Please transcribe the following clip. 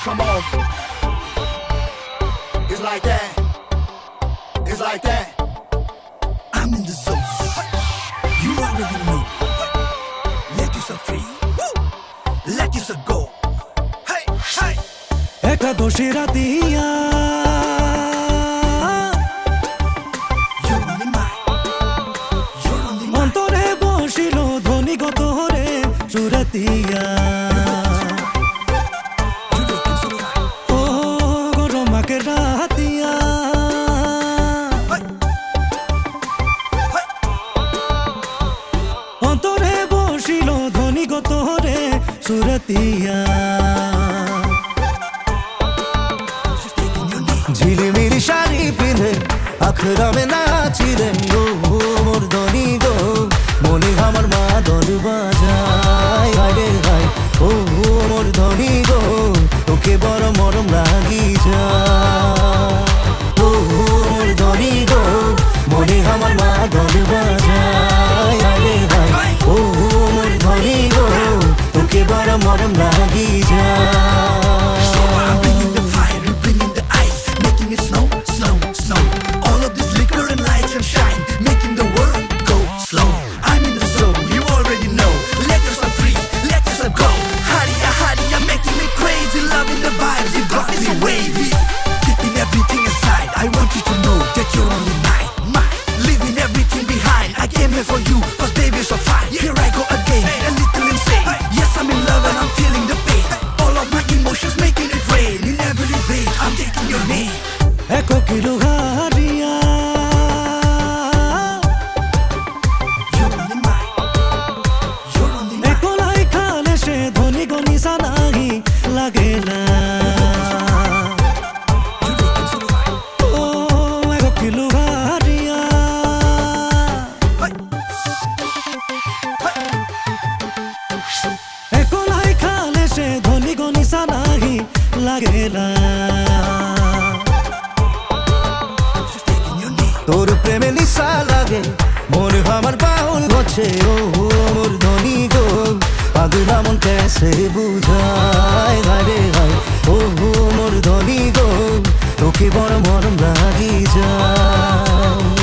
Come on. It's like that. It's like that. I'm in the zone. You already know. Let yourself free. Let yourself go. Hey, hey. Ekadashi Ratia You're only mine. You're only mine. অন্তরে বসিল ধ্বনিগত হরে সুরাতিয়া You're looking so fine. O গরমাকে Ratia Hey. Hey. অন্তরে বসিল ধ্বনিগত হরে সুরাতিয়া Just taking your name. ঝিলিমিলি শাড়ি পিঁধে আখড়ামে নাচিলেন গো মোর ধনী গো মনে আমার মা দল বাজায় হায় হায় ও মোর ধনী গো তোকে বড় মরম লাগি যায় ও মোর ধনী গো মনে আমার মা দল বাজায় হায় হায় ও মোর ধনী গো তোকে বড় মরম লাগি যায় I'm bringing the fire, you bringing the ice, making it snow, snow, snow. All of this liquor and lights and shine, making the world go slow. I'm in the zone, you already know. Let yourself free, let yourself go. Hariya, making me crazy, loving the vibes, you got me wavy. Keeping everything aside, I want you to know that you're only mine, mine. Leaving everything behind, I came here for you, cause baby you're so fine. Here I go again, a little insane. Yes, I'm in love and I'm feeling the pain. All of my emotions making it rain. In every vein, I'm taking your name. এক kilo হারিয়া You're only mine. You're only mine. একলাই খালে সে ধনী গনিসা নাহি লাগে না You're looking so fine. ও এক kilo হারিয়া Hey. Hey. একলাই খালে সে ধনী গনিসা নাহি লাগে না Just taking your name. তোর প্রেমে নিশা লাগে মোর আমার বাউল গছে ও মোর ধনী গো পাগলা মন কেসে বুঝায় হায় হায় ও মোর ধনী গো তোকে বড় মরম লাগি যায়